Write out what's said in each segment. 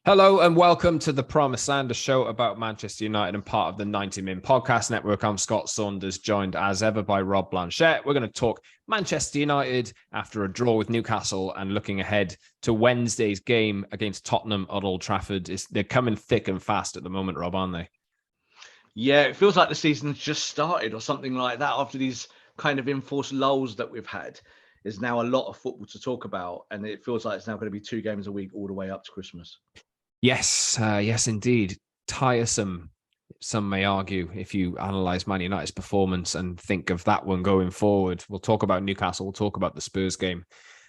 Hello and welcome to the Promise Sanders show about Manchester United and part of the 90 Min podcast network. I'm Scott Saunders, joined as ever by Rob Blanchette. We're going to talk Manchester United after a draw with Newcastle and looking ahead to Wednesday's game against Tottenham at Old Trafford. They're coming thick and fast at the moment, Rob, aren't they? Yeah, it feels like the season's just started or something like that after these kind of enforced lulls that we've had. There's now a lot of football to talk about, and it feels like it's now going to be 2 games a week all the way up to Christmas. Yes, indeed. Tiresome, some may argue, if you analyse Man United's performance and think of that one going forward. We'll talk about Newcastle. We'll talk about the Spurs game.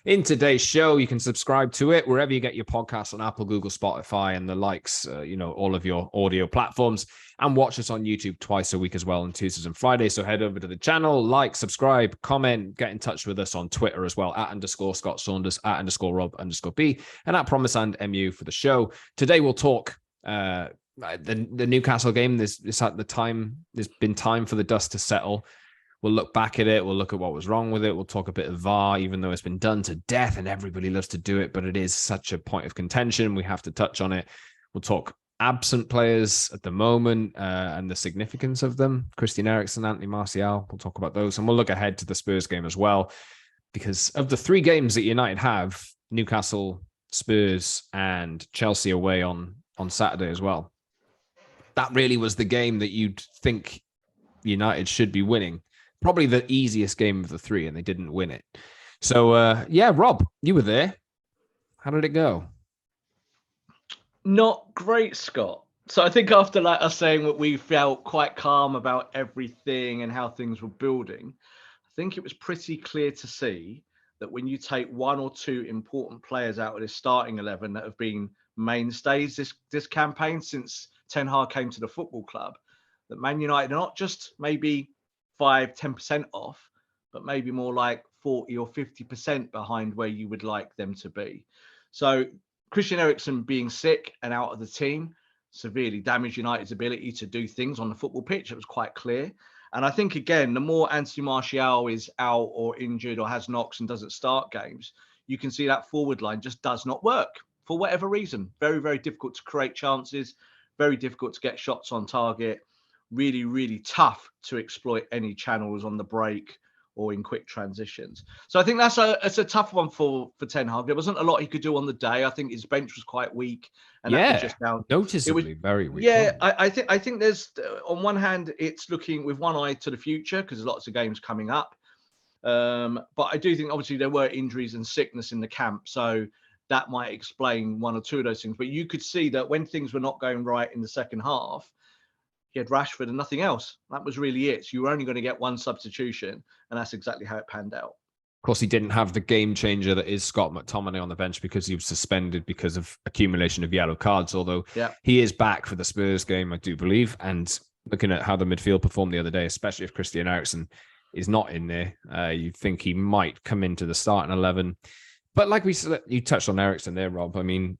In today's show, you can subscribe to it wherever you get your podcasts on Apple, Google, Spotify, and the likes, all of your audio platforms, and watch us on YouTube twice a week as well on Tuesdays and Fridays. So head over to the channel, like, subscribe, comment, get in touch with us on Twitter as well, @_Scott Saunders, @_Rob_B, and @PromiseandMU for the show. Today we'll talk the Newcastle game. There's been time for the dust to settle. We'll look back at it. We'll look at what was wrong with it. We'll talk a bit of VAR, even though it's been done to death and everybody loves to do it, but it is such a point of contention. We have to touch on it. We'll talk absent players at the moment and the significance of them. Christian Eriksen, Anthony Martial. We'll talk about those. And we'll look ahead to the Spurs game as well. Because of the 3 games that United have, Newcastle, Spurs, and Chelsea away on Saturday as well, that really was the game that you'd think United should be winning. Probably the easiest game of the 3, and they didn't win it. So, Rob, you were there. How did it go? Not great, Scott. So I think after us saying that we felt quite calm about everything and how things were building, I think it was pretty clear to see that when you take 1 or 2 important players out of this starting 11 that have been mainstays this campaign since Ten Hag came to the football club, that Man United are not just maybe 5-10% off, but maybe more like 40 or 50% behind where you would like them to be. So Christian Eriksen being sick and out of the team severely damaged United's ability to do things on the football pitch. It was quite clear. And I think, again, the more Anthony Martial is out or injured or has knocks and doesn't start games, you can see that forward line just does not work for whatever reason. Very, very difficult to create chances, very difficult to get shots on target. Really, really tough to exploit any channels on the break or in quick transitions. So I think it's a tough one for Ten Hag. There wasn't a lot he could do on the day. I think his bench was quite weak, and that was just down noticeably very weak. Yeah, I think there's on one hand it's looking with one eye to the future because there's lots of games coming up, but I do think obviously there were injuries and sickness in the camp, so that might explain 1 or 2 of those things. But you could see that when things were not going right in the second half, he had Rashford and nothing else. That was really it. So you were only going to get 1 substitution, and that's exactly how it panned out. Of course, he didn't have the game changer that is Scott McTominay on the bench because he was suspended because of accumulation of yellow cards, although he is back for the Spurs game, I do believe. And looking at how the midfield performed the other day, especially if Christian Eriksen is not in there, you'd think he might come into the starting 11. But like we said, you touched on Eriksen there, Rob. I mean,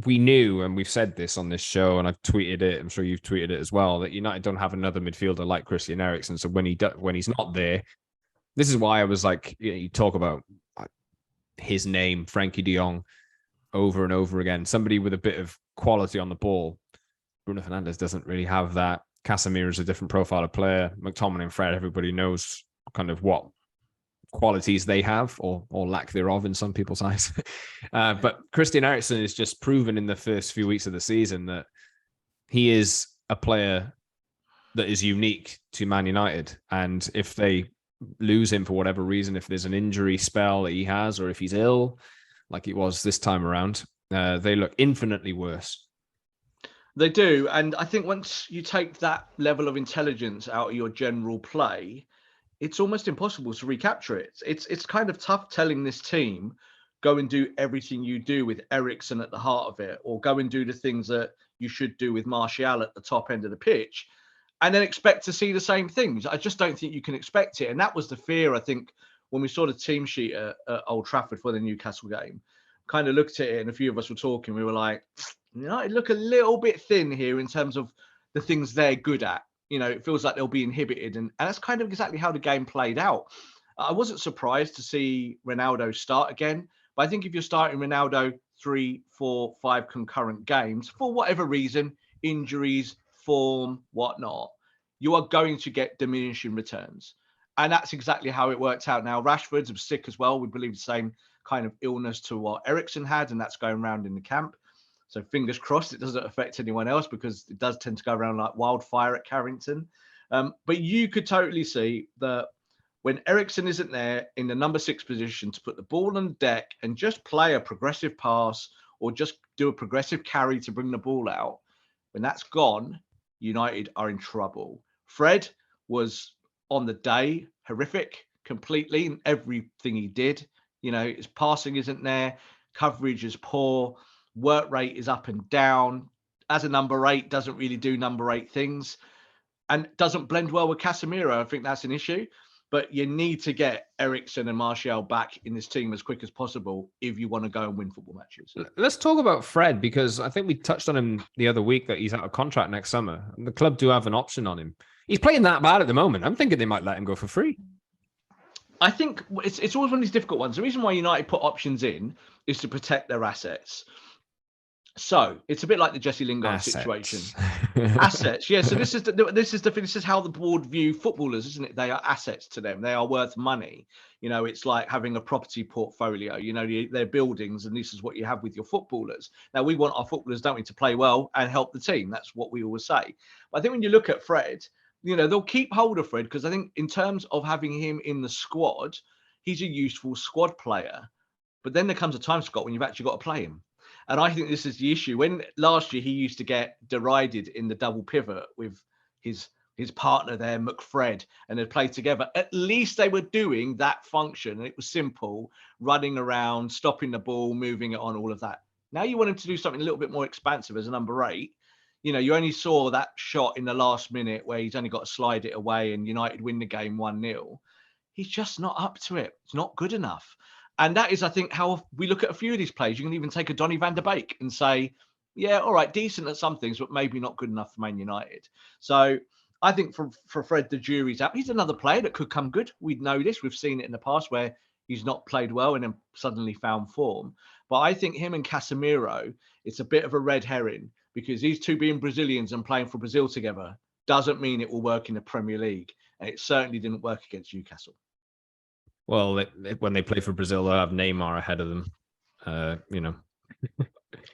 we knew, and we've said this on this show, and I've tweeted it, I'm sure you've tweeted it as well, that United don't have another midfielder like Christian Eriksen. So when he's not there, this is why I was like, you talk about his name, Frankie de Jong, over and over again. Somebody with a bit of quality on the ball. Bruno Fernandes doesn't really have that. Casemiro is a different profile of player. McTominay and Fred, everybody knows kind of what qualities they have or lack thereof in some people's eyes. But Christian Eriksen is just proven in the first few weeks of the season that he is a player that is unique to Man United. And if they lose him for whatever reason, if there's an injury spell that he has, or if he's ill, like it was this time around, they look infinitely worse. They do. And I think once you take that level of intelligence out of your general play, it's almost impossible to recapture it. It's kind of tough telling this team, go and do everything you do with Eriksen at the heart of it, or go and do the things that you should do with Martial at the top end of the pitch, and then expect to see the same things. I just don't think you can expect it. And that was the fear, I think, when we saw the team sheet at Old Trafford for the Newcastle game. Kind of looked at it, and a few of us were talking. We were like, United look a little bit thin here in terms of the things they're good at. You know, it feels like they'll be inhibited. And that's kind of exactly how the game played out. I wasn't surprised to see Ronaldo start again. But I think if you're starting Ronaldo 3, 4, 5 concurrent games for whatever reason, injuries, form, whatnot, you are going to get diminishing returns. And that's exactly how it worked out. Now, Rashford's was sick as well. We believe the same kind of illness to what Eriksen had, and that's going around in the camp. So fingers crossed it doesn't affect anyone else, because it does tend to go around like wildfire at Carrington. But you could totally see that when Eriksen isn't there in the number 6 position to put the ball on deck and just play a progressive pass or just do a progressive carry to bring the ball out, when that's gone, United are in trouble. Fred was on the day horrific completely in everything he did. You know, his passing isn't there, coverage is poor, work rate is up and down. As a number 8, doesn't really do number 8 things and doesn't blend well with Casemiro. I think that's an issue. But you need to get Eriksen and Martial back in this team as quick as possible if you want to go and win football matches. Let's talk about Fred, because I think we touched on him the other week that he's out of contract next summer. And the club do have an option on him. He's playing that bad at the moment. I'm thinking they might let him go for free. I think it's always one of these difficult ones. The reason why United put options in is to protect their assets. So it's a bit like the Jesse Lingard situation. Assets, yeah. So this is how the board view footballers, isn't it? They are assets to them. They are worth money. You know, it's like having a property portfolio. You know, they're buildings, and this is what you have with your footballers. Now, we want our footballers, don't we, to play well and help the team. That's what we always say. But I think when you look at Fred, you know, they'll keep hold of Fred because I think in terms of having him in the squad, he's a useful squad player. But then there comes a time, Scott, when you've actually got to play him. And I think this is the issue. When last year he used to get derided in the double pivot with his partner there, McFred, and they'd play together. At least they were doing that function. And it was simple, running around, stopping the ball, moving it on, all of that. Now you want him to do something a little bit more expansive as a number 8. You know, you only saw that shot in the last minute where he's only got to slide it away and United win the game 1-0. He's just not up to it. It's not good enough. And that is, I think, how we look at a few of these players. You can even take a Donny van der Beek and say, yeah, all right, decent at some things, but maybe not good enough for Man United. So I think for Fred, the jury's out. He's another player that could come good. We'd know this. We've seen it in the past where he's not played well and then suddenly found form. But I think him and Casemiro, it's a bit of a red herring because these two being Brazilians and playing for Brazil together doesn't mean it will work in the Premier League. And it certainly didn't work against Newcastle. Well, when they play for Brazil, they'll have Neymar ahead of them. You know,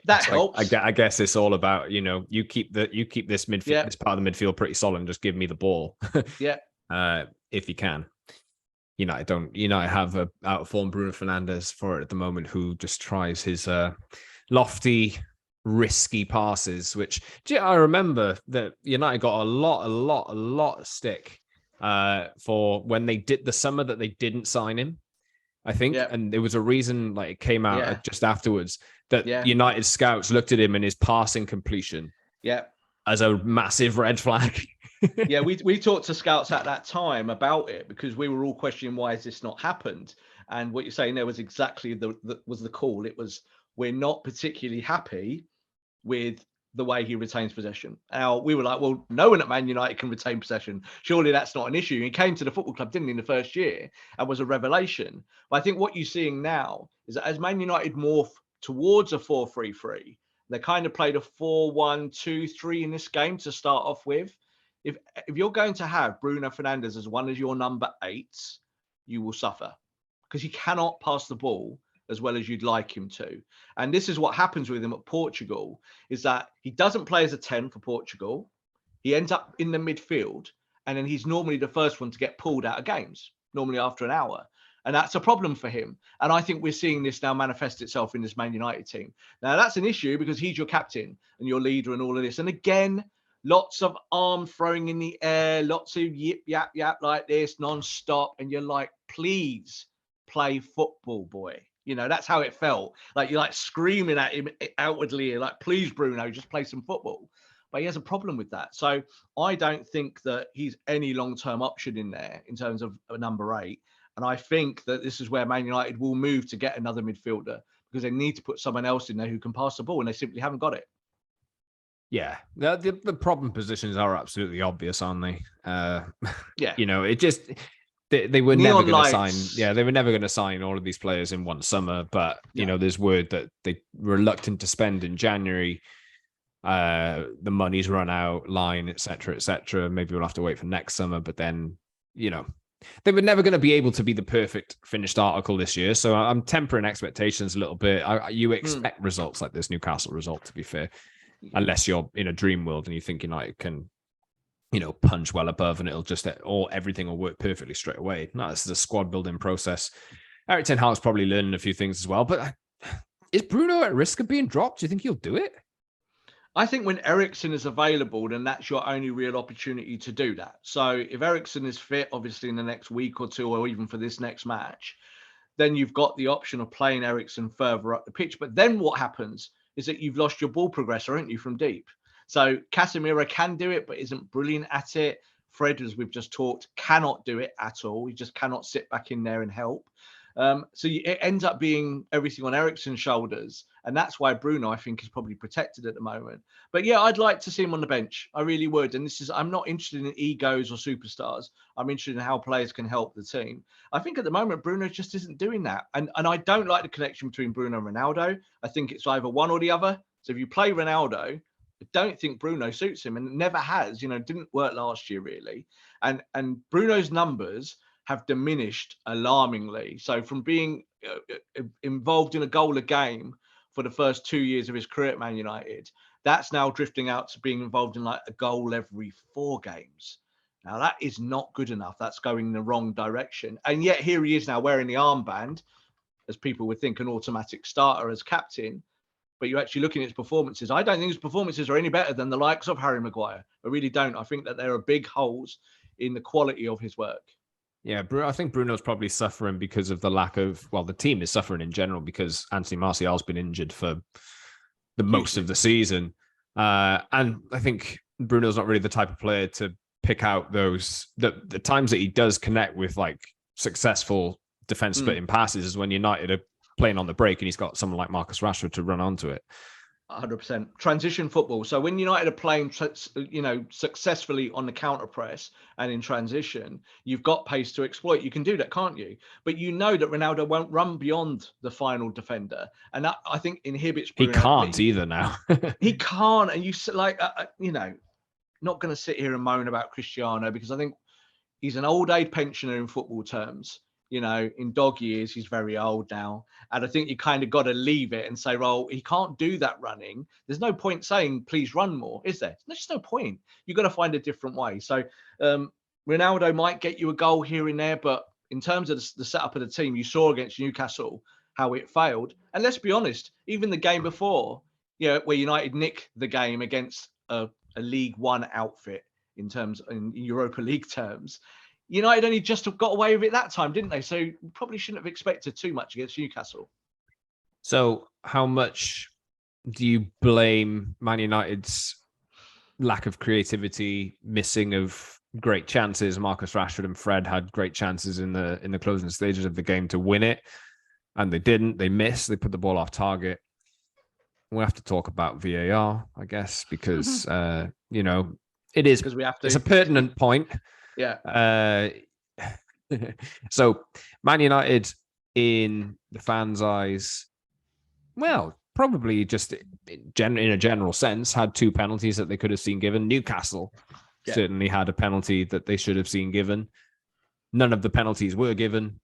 that helps. Like, I guess it's all about, you know, you keep this midfield, this part of the midfield pretty solid, and just give me the ball. If you can. United have a out of form Bruno Fernandes for it at the moment, who just tries his lofty, risky passes. Which I remember that United got a lot of stick. For when they did the summer that they didn't sign him, I think. And there was a reason, like it came out just afterwards, that United scouts looked at him and his passing completion as a massive red flag. we talked to scouts at that time about it because we were all questioning why has this not happened. And what you're saying there was exactly the call. It was, we're not particularly happy with the way he retains possession. Now, we were like, well, no one at Man United can retain possession. Surely that's not an issue. He came to the football club, didn't he, in the first year and was a revelation. But I think what you're seeing now is that as Man United morph towards a 4-3-3, they kind of played a 4-1-2-3 in this game to start off with. If you're going to have Bruno Fernandes as one of your number 8s, you will suffer because he cannot pass the ball as well as you'd like him to. And this is what happens with him at Portugal, is that he doesn't play as a 10 for Portugal. He ends up in the midfield, and then he's normally the first one to get pulled out of games, normally after an hour. And that's a problem for him. And I think we're seeing this now manifest itself in this Man United team. Now, that's an issue because he's your captain and your leader and all of this. And again, lots of arm throwing in the air, lots of yip, yap, yap like this, non-stop. And you're like, please play football, boy. You know, that's how it felt. Like you're like screaming at him outwardly, like, please, Bruno, just play some football. But he has a problem with that. So I don't think that he's any long-term option in there in terms of a number 8. And I think that this is where Man United will move to get another midfielder because they need to put someone else in there who can pass the ball, and they simply haven't got it. Yeah, the problem positions are absolutely obvious, aren't they? You know, it just... They were never Neon going to sign. lights. Yeah, they were never going to sign all of these players in one summer. But there's word that they reluctant to spend in January. The money's run out, line, etc., etc. Maybe we'll have to wait for next summer. But then, they were never going to be able to be the perfect finished article this year. So I'm tempering expectations a little bit. You expect results like this Newcastle result, to be fair, unless you're in a dream world and you think United can, punch well above and it'll just, everything will work perfectly straight away. No, this is a squad building process. Erik ten Hag's probably learning a few things as well. But is Bruno at risk of being dropped? Do you think he'll do it? I think when Eriksen is available, then that's your only real opportunity to do that. So if Eriksen is fit, obviously in the next week or two, or even for this next match, then you've got the option of playing Eriksen further up the pitch. But then what happens is that you've lost your ball progressor, haven't you, from deep? So Casemiro can do it, but isn't brilliant at it. Fred, as we've just talked, cannot do it at all. He just cannot sit back in there and help. It ends up being everything on Eriksen's shoulders. And that's why Bruno, I think, is probably protected at the moment. But yeah, I'd like to see him on the bench. I really would. And I'm not interested in egos or superstars. I'm interested in how players can help the team. I think at the moment, Bruno just isn't doing that. And I don't like the connection between Bruno and Ronaldo. I think it's either one or the other. So if you play Ronaldo, I don't think Bruno suits him, and it never has. Didn't work last year, really. And Bruno's numbers have diminished alarmingly. So from being involved in a goal a game for the first 2 years of his career at Man United, that's now drifting out to being involved in like a goal every 4 games. Now that is not good enough. That's going in the wrong direction. And yet here he is now wearing the armband, as people would think an automatic starter as captain. But you're actually looking at his performances. I don't think his performances are any better than the likes of Harry Maguire. I really don't. I think that there are big holes in the quality of his work. Yeah, I think Bruno's probably suffering because of the lack of, the team is suffering in general because Anthony Martial's been injured for the most of the season. And I think Bruno's not really the type of player to pick out those, the times that he does connect with like successful defense splitting passes is when United are playing on the break and he's got someone like Marcus Rashford to run onto it. 100% transition football. So when United are playing, successfully on the counter press and in transition, you've got pace to exploit. You can do that, can't you? But you know that Ronaldo won't run beyond the final defender, and that I think inhibits Bruno. He can't either now. He can't, and not going to sit here and moan about Cristiano because I think he's an old age pensioner in football terms. In dog years, he's very old now. And I think you kind of got to leave it and say, well, he can't do that running. There's no point saying, please run more, is there? There's just no point. You've got to find a different way. So Ronaldo might get you a goal here and there, but in terms of the setup of the team, you saw against Newcastle how it failed. And let's be honest, even the game before, where United nicked the game against a League One outfit in Europa League terms, United only just got away with it that time, didn't they? So probably shouldn't have expected too much against Newcastle. So how much do you blame Man United's lack of creativity, missing of great chances? Marcus Rashford and Fred had great chances in the closing stages of the game to win it, and they didn't. They missed. They put the ball off target. We'll have to talk about VAR, I guess, because it is. Because we have to. It's a pertinent point. Yeah. So Man United, in the fans' eyes, probably just in a general sense, had 2 penalties that they could have seen given. Newcastle certainly had a penalty that they should have seen given. None of the penalties were given.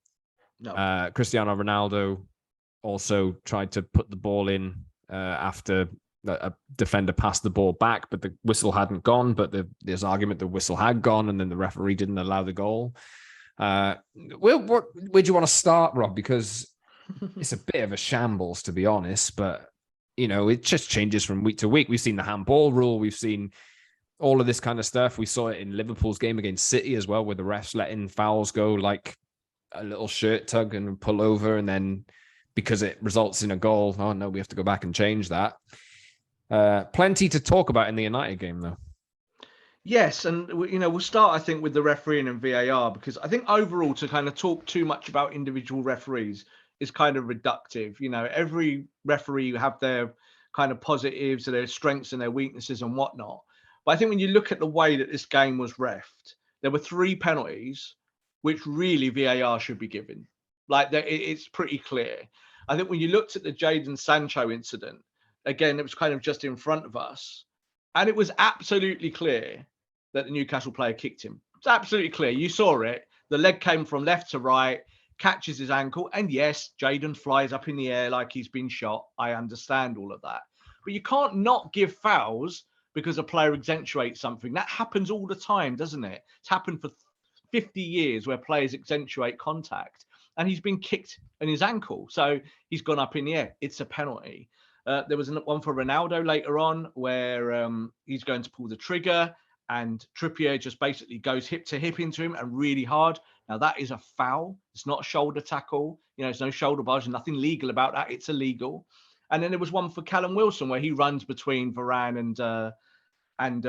No. Cristiano Ronaldo also tried to put the ball in after a defender passed the ball back, but the whistle hadn't gone. But there's argument the whistle had gone, and then the referee didn't allow the goal. Where do you want to start, Rob? Because it's a bit of a shambles, to be honest. But it just changes from week to week. We've seen the handball rule. We've seen all of this kind of stuff. We saw it in Liverpool's game against City as well, where the refs letting fouls go like a little shirt tug and pull over, and then because it results in a goal, oh no, we have to go back and change that. Plenty to talk about in the United game, though. Yes, and we'll start, I think, with the refereeing and VAR, because I think overall to kind of talk too much about individual referees is kind of reductive. Every referee have their kind of positives, their strengths and their weaknesses and whatnot. But I think when you look at the way that this game was reffed, there were 3 penalties which really VAR should be given. Like it's pretty clear. I think when you looked at the Jadon Sancho incident, again, it was kind of just in front of us, and it was absolutely clear that the Newcastle player kicked him. It's absolutely clear. You saw it. The leg came from left to right, catches his ankle, and yes, Jadon flies up in the air like he's been shot. I understand all of that. But you can't not give fouls because a player accentuates something. That happens all the time, doesn't it? It's happened for 50 years where players accentuate contact, and he's been kicked in his ankle. So he's gone up in the air. It's a penalty. There was one for Ronaldo later on where he's going to pull the trigger and Trippier just basically goes hip to hip into him and really hard. Now that is a foul. It's not a shoulder tackle. There's no shoulder barge, nothing legal about that. It's illegal. And then there was one for Callum Wilson where he runs between Varane and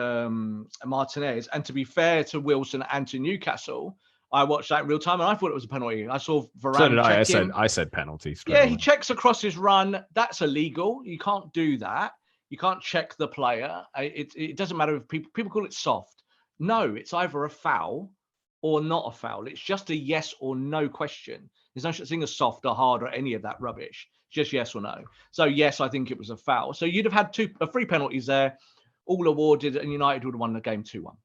Martinez. And to be fair to Wilson and to Newcastle, I watched that in real time and I thought it was a penalty. I saw Varane. So did I. I said penalty. Yeah, he checks across his run. That's illegal. You can't do that. You can't check the player. It doesn't matter if people call it soft. No, it's either a foul or not a foul. It's just a yes or no question. There's no such thing as soft or hard or any of that rubbish. It's just yes or no. So yes, I think it was a foul. So you'd have had three penalties there, all awarded, and United would have won the game 2-1.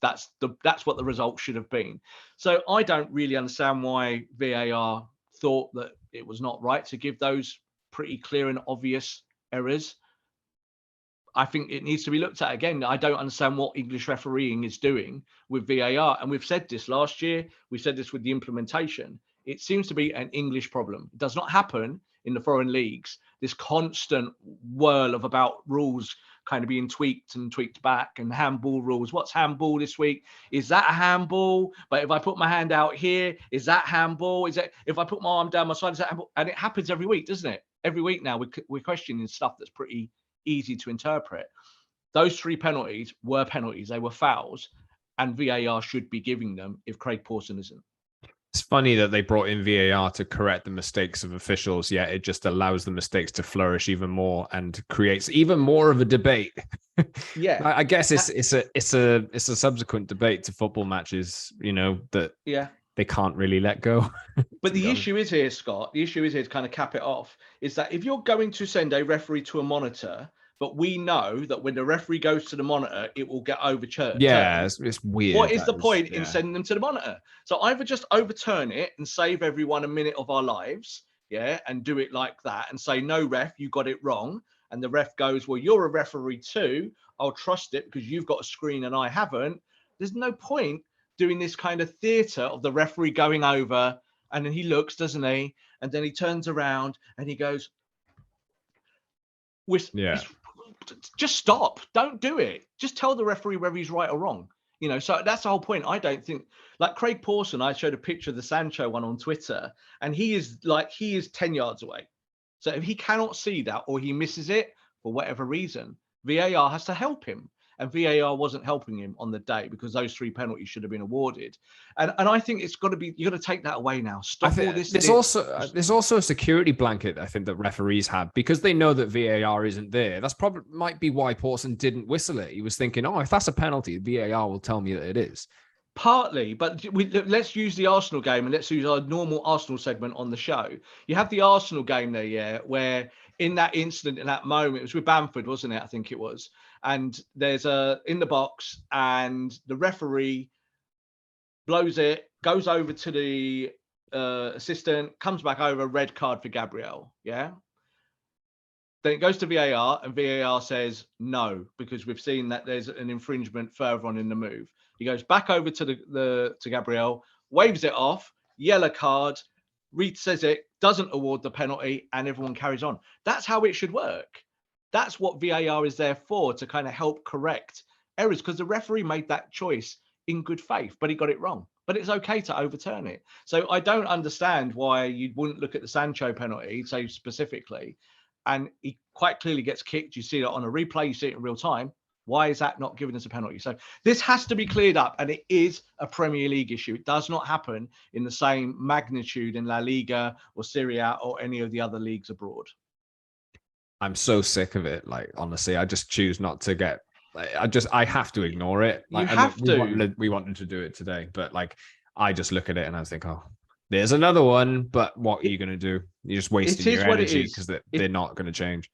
That's what the result should have been. So I don't really understand why VAR thought that it was not right to give those pretty clear and obvious errors. I think it needs to be looked at again. I don't understand what English refereeing is doing with VAR. And we've said this last year. We said this with the implementation. It seems to be an English problem. It does not happen in the foreign leagues. This constant whirl of about rules kind of being tweaked and tweaked back, and handball rules. What's handball this week? Is that a handball? But if I put my hand out here, is that handball? Is that if I put my arm down my side, is that handball? And it happens every week, doesn't it? Every week now we're questioning stuff that's pretty easy to interpret. Those three penalties were penalties. They were fouls, and VAR should be giving them if Craig Pawson isn't. It's funny that they brought in VAR to correct the mistakes of officials, yet it just allows the mistakes to flourish even more and creates even more of a debate. Yeah, I guess it's a subsequent debate to football matches, that they can't really let go. But the issue is here, Scott. The issue is here to kind of cap it off, is that if you're going to send a referee to a monitor, but we know that when the referee goes to the monitor, it will get overturned. Yeah, it's weird. What is the point in sending them to the monitor? So either just overturn it and save everyone a minute of our lives, and do it like that and say, no, ref, you got it wrong. And the ref goes, well, you're a referee too. I'll trust it because you've got a screen and I haven't. There's no point doing this kind of theatre of the referee going over and then he looks, doesn't he? And then he turns around and he goes, just stop. Don't do it. Just tell the referee whether he's right or wrong. So that's the whole point. I don't think, like Craig Pawson, I showed a picture of the Sancho one on Twitter, and he is 10 yards away. So if he cannot see that or he misses it for whatever reason, VAR has to help him. And VAR wasn't helping him on the day because those three penalties should have been awarded. And I think it's got to be, you've got to take that away now. Stop all this. There's also a security blanket, I think, that referees have because they know that VAR isn't there. That's probably might be why Pawson didn't whistle it. He was thinking, if that's a penalty, VAR will tell me that it is. Partly, but let's use the Arsenal game and let's use our normal Arsenal segment on the show. You have the Arsenal game there, where in that incident, in that moment, it was with Bamford, wasn't it? I think it was. And there's in the box and the referee blows it, goes over to the assistant, comes back over, red card for Gabriel. Yeah. Then it goes to VAR and VAR says no, because we've seen that there's an infringement further on in the move. He goes back over to to Gabriel, waves it off, yellow card, Reed says it, doesn't award the penalty, and everyone carries on. That's how it should work. That's what VAR is there for, to kind of help correct errors, because the referee made that choice in good faith, but he got it wrong. But it's okay to overturn it. So I don't understand why you wouldn't look at the Sancho penalty, say specifically, and he quite clearly gets kicked. You see it on a replay, you see it in real time. Why is that not giving us a penalty? So this has to be cleared up, and it is a Premier League issue. It does not happen in the same magnitude in La Liga or Serie A or any of the other leagues abroad. I'm so sick of it. Like, honestly, I just choose not to get. I have to ignore it. Like, you have to. We wanted to do it today, but like, I just look at it and I think, oh, there's another one. But what are you going to do? You're just wasting It your is what it energy is. because they're not going to change.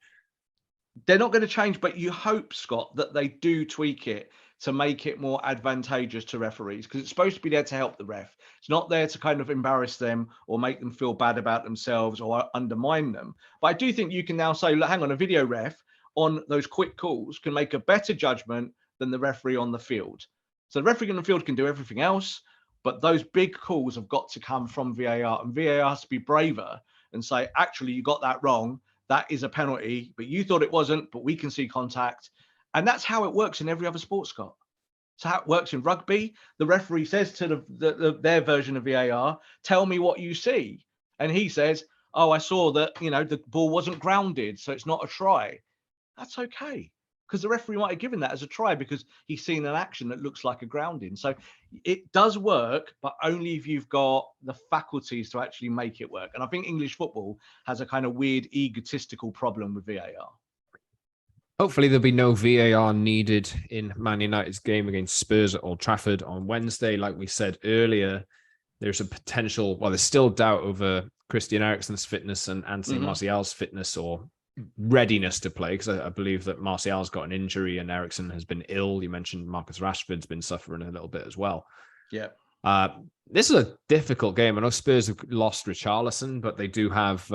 They're not going to change, but you hope, Scott, that they do tweak it to make it more advantageous to referees, because it's supposed to be there to help the ref. It's not there to kind of embarrass them or make them feel bad about themselves or undermine them. But I do think you can now say, look, hang on, a video ref on those quick calls can make a better judgment than the referee on the field. So the referee on the field can do everything else, but those big calls have got to come from VAR, and VAR has to be braver and say, actually, you got that wrong. That is a penalty, but you thought it wasn't, but we can see contact. And that's how it works in every other sport, Scott. So how it works in rugby, the referee says to their version of VAR, tell me what you see. And he says, oh, I saw that, the ball wasn't grounded, so it's not a try. That's okay, because the referee might have given that as a try because he's seen an action that looks like a grounding. So it does work, but only if you've got the faculties to actually make it work. And I think English football has a kind of weird egotistical problem with VAR. Hopefully there'll be no VAR needed in Man United's game against Spurs at Old Trafford on Wednesday. Like we said earlier, there's a potential, well, there's still doubt over Christian Eriksen's fitness and Anthony Martial's fitness or readiness to play, because I believe that Martial's got an injury and Eriksen has been ill. You mentioned Marcus Rashford's been suffering a little bit as well. Yeah. This is a difficult game. I know Spurs have lost Richarlison, but they do have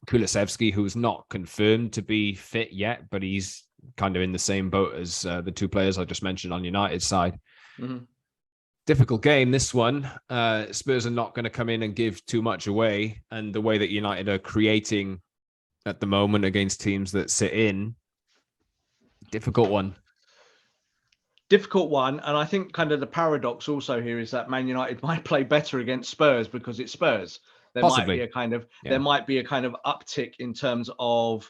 Kulusevski, who's not confirmed to be fit yet, but he's kind of in the same boat as the two players I just mentioned on United's side. Difficult game, this one. Spurs are not going to come in and give too much away, and the way that United are creating at the moment against teams that sit in, difficult one. And I think kind of the paradox also here is that Man United might play better against Spurs because it's Spurs. There Possibly. might be a kind of uptick in terms of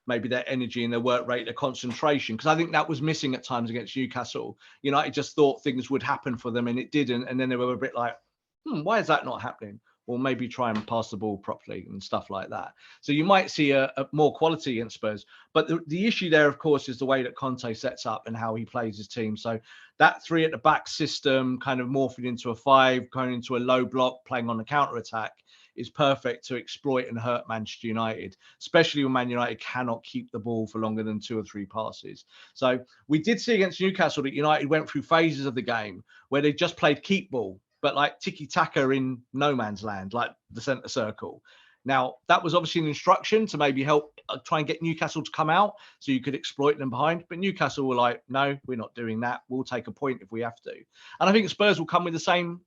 maybe their energy and their work rate, their concentration, because I think that was missing at times against Newcastle. United just thought things would happen for them and it didn't, and then they were a bit like, why is that not happening? Or maybe try and pass the ball properly and stuff like that. So you might see a more quality against Spurs. But the issue there, of course, is the way that Conte sets up and how he plays his team. So that 3 at the back system kind of morphing into a 5, going into a low block, playing on the counter-attack is perfect to exploit and hurt Manchester United, especially when Man United cannot keep the ball for longer than 2 or 3 passes. So we did see against Newcastle that United went through phases of the game where they just played keep ball, but like tiki-taka in no man's land, like the centre circle. Now, that was obviously an instruction to maybe help try and get Newcastle to come out so you could exploit them behind. But Newcastle were like, no, we're not doing that. We'll take a point if we have to. And I think Spurs will come with the same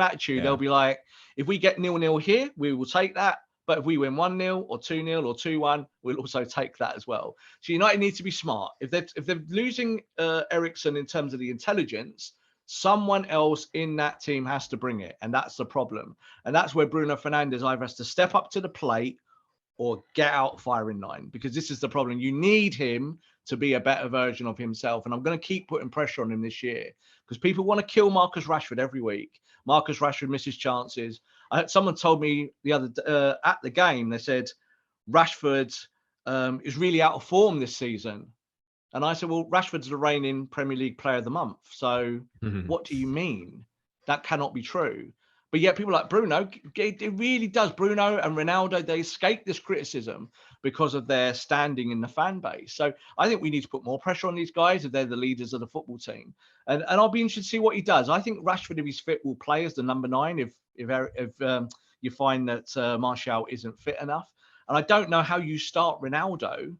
attitude. Yeah. They'll be like, if we get 0-0 here, we will take that. But if we win 1-0 or 2-0 or 2-1, we'll also take that as well. So United need to be smart. If they're losing Eriksen in terms of the intelligence, someone else in that team has to bring it. And that's the problem. And that's where Bruno Fernandes either has to step up to the plate or get out firing line, because this is the problem. You need him to be a better version of himself. And I'm going to keep putting pressure on him this year because people want to kill Marcus Rashford every week. Marcus Rashford misses chances. Someone told me the other at the game, they said Rashford is really out of form this season. And I said, well, Rashford's the reigning Premier League Player of the Month. So what do you mean? That cannot be true. But yet people like Bruno, it really does. Bruno and Ronaldo, they escape this criticism because of their standing in the fan base. So I think we need to put more pressure on these guys if they're the leaders of the football team. And I'll be interested to see what he does. I think Rashford, if he's fit, will play as the number 9 if you find that Martial isn't fit enough. And I don't know how you start Ronaldo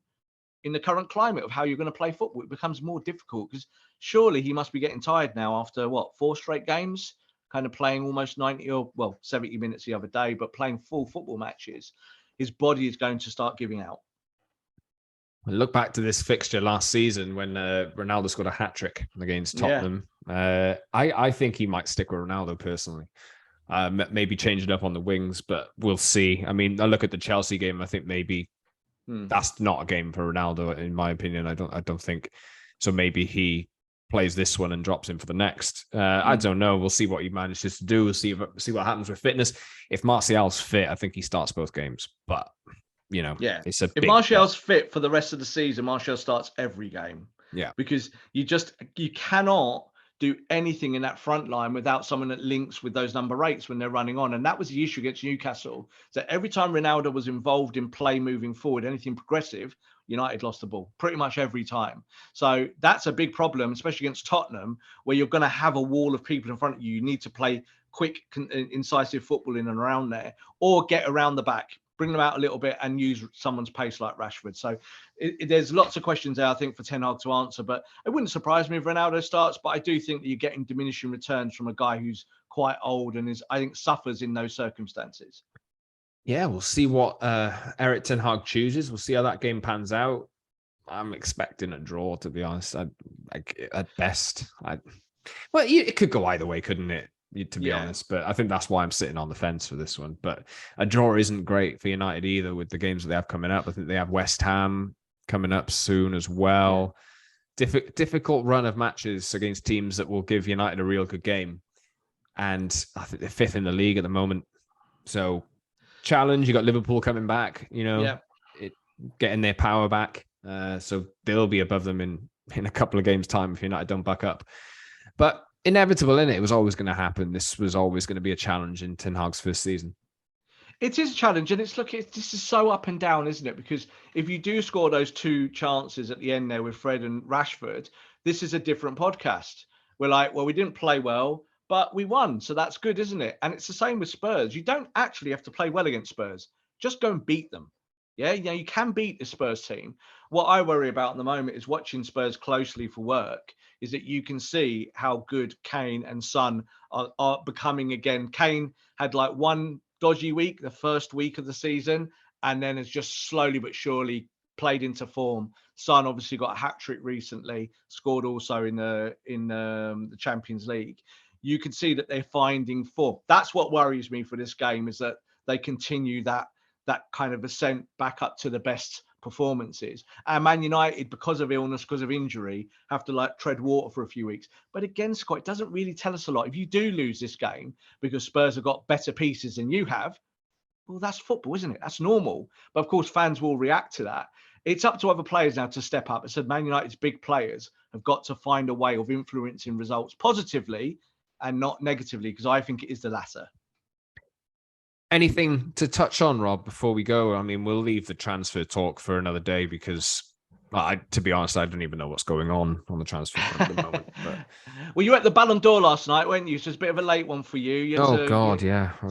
in the current climate of how you're going to play football. It becomes more difficult because surely he must be getting tired now after 4 straight games, kind of playing almost 90 or 70 minutes the other day, but playing full football matches. His body is going to start giving out. Look back to this fixture last season when Ronaldo scored a hat-trick against Tottenham. Yeah. I think he might stick with Ronaldo personally. Maybe change it up on the wings, but we'll see. I mean, I look at the Chelsea game. I think maybe that's not a game for Ronaldo, in my opinion. I don't think so. Maybe he plays this one and drops him for the next. I don't know. We'll see what he manages to do. We'll see what happens with fitness. If Martial's fit, I think he starts both games. But it's a. If Martial's fit for the rest of the season, Martial starts every game. Yeah, because you cannot do anything in that front line without someone that links with those number 8s when they're running on. And that was the issue against Newcastle. So every time Ronaldo was involved in play moving forward, anything progressive, United lost the ball pretty much every time. So that's a big problem, especially against Tottenham, where you're going to have a wall of people in front of you. You need to play quick, incisive football in and around there, or get around the back, bring them out a little bit and use someone's pace like Rashford. So there's lots of questions there, I think, for Ten Hag to answer. But it wouldn't surprise me if Ronaldo starts. But I do think that you're getting diminishing returns from a guy who's quite old and I think, suffers in those circumstances. Yeah, we'll see what Erik Ten Hag chooses. We'll see how that game pans out. I'm expecting a draw, to be honest. At best, well, it could go either way, couldn't it? To be honest, but I think that's why I'm sitting on the fence for this one. But a draw isn't great for United either with the games that they have coming up. I think they have West Ham coming up soon as well. Difficult run of matches against teams that will give United a real good game. And I think they're 5th in the league at the moment. So challenge, you got Liverpool coming back, getting their power back. So they'll be above them in a couple of games' time if United don't back up. But inevitable, innit? It was always going to happen. This was always going to be a challenge in Ten Hag's first season. It is a challenge, and this is so up and down, isn't it? Because if you do score those 2 chances at the end there with Fred and Rashford, this is a different podcast. We're like, well, we didn't play well, but we won, so that's good, isn't it? And it's the same with Spurs. You don't actually have to play well against Spurs. Just go and beat them. Yeah, you can beat the Spurs team. What I worry about at the moment is watching Spurs closely for work, is that you can see how good Kane and Son are becoming again. Kane had like one dodgy week, the first week of the season, and then has just slowly but surely played into form. Son obviously got a hat-trick recently, scored also in the Champions League. You can see that they're finding form. That's what worries me for this game, is that they continue that kind of ascent back up to the best performances. And Man United, because of illness, because of injury, have to tread water for a few weeks. But again, Scott, it doesn't really tell us a lot. If you do lose this game because Spurs have got better pieces than you have, well, that's football, isn't it? That's normal. But of course, fans will react to that. It's up to other players now to step up. I said Man United's big players have got to find a way of influencing results positively and not negatively, because I think it is the latter. Anything to touch on, Rob, before we go? I mean, we'll leave the transfer talk for another day because, to be honest, I don't even know what's going on the transfer front at the moment. But... Well, you were at the Ballon d'Or last night, weren't you? So it's a bit of a late one for you.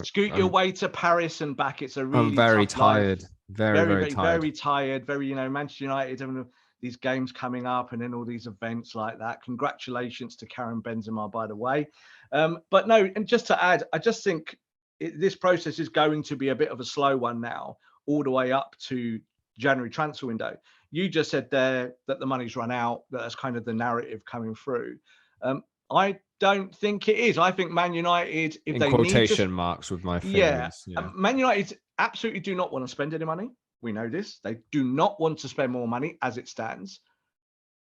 Scoot your way to Paris and back. It's a really I'm very tough tired. Life. Very tired. Very tired. Manchester United having these games coming up and then all these events like that. Congratulations to Karim Benzema, by the way. But no, and just to add, I just think this process is going to be a bit of a slow one now, all the way up to January transfer window. You just said there that the money's run out. That's kind of the narrative coming through. I don't think it is. I think Man United, if they quotation marks with my fingers. Man United absolutely do not want to spend any money. We know this. They do not want to spend more money as it stands.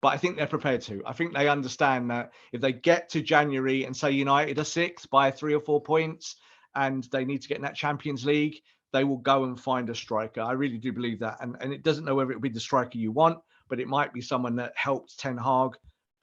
But I think they're prepared to. I think they understand that if they get to January and say United are 6th by 3 or 4 points, and they need to get in that Champions League, they will go and find a striker. I really do believe that. And it doesn't know whether it will be the striker you want, but it might be someone that helps Ten Hag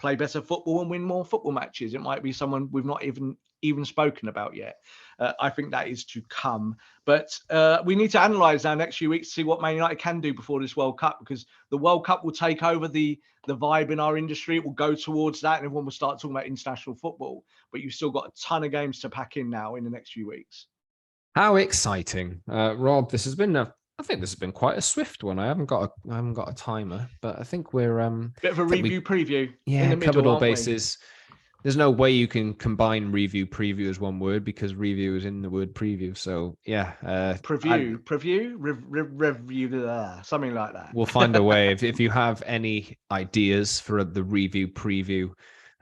play better football and win more football matches. It might be someone we've not even spoken about yet. I think that is to come. But we need to analyse our next few weeks to see what Man United can do before this World Cup, because the World Cup will take over the vibe in our industry. It will go towards that, and everyone will start talking about international football. But you've still got a ton of games to pack in now in the next few weeks. How exciting, Rob! I think this has been quite a swift one. I haven't got a timer, but I think we're bit of a review preview. Yeah, in the middle, covered all bases. There's no way you can combine review preview as one word, because review is in the word preview. So yeah, review, something like that. We'll find a way. If you have any ideas for the review preview,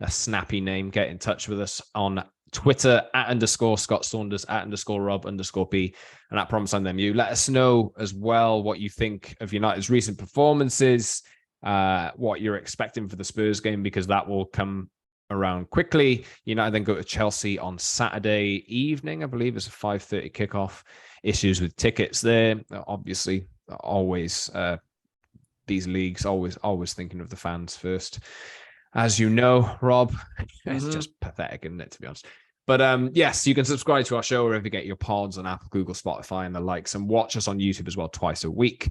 a snappy name, get in touch with us on Twitter @_Scott Saunders @_Rob_B and @PromiseOnThemU. Let us know as well what you think of United's recent performances, what you're expecting for the Spurs game, because that will come around quickly. United then go to Chelsea on Saturday evening. I believe it's a 5:30 kickoff. Issues with tickets there. Obviously, always these leagues always thinking of the fans first. as you know, Rob. It's Mhm. just pathetic, isn't it, to be honest? But yes, you can subscribe to our show wherever you get your pods on Apple, Google, Spotify, and the likes, and watch us on YouTube as well twice a week.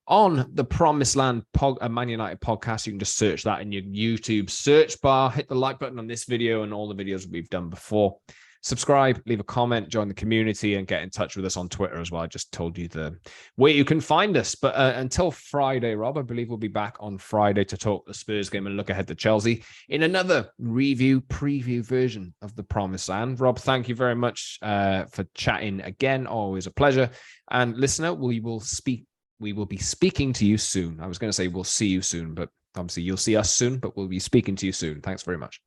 On the Promised Land Man United podcast, you can just search that in your YouTube search bar. Hit the like button on this video and all the videos we've done before. Subscribe, leave a comment, join the community, and get in touch with us on Twitter as well. I just told you the way you can find us. But until Friday, Rob, I believe we'll be back on Friday to talk the Spurs game and look ahead to Chelsea in another preview version of the Promised Land. Rob, thank you very much for chatting again. Always a pleasure. And listener, we will be speaking to you soon. I was going to say we'll see you soon, but obviously you'll see us soon, but we'll be speaking to you soon. Thanks very much.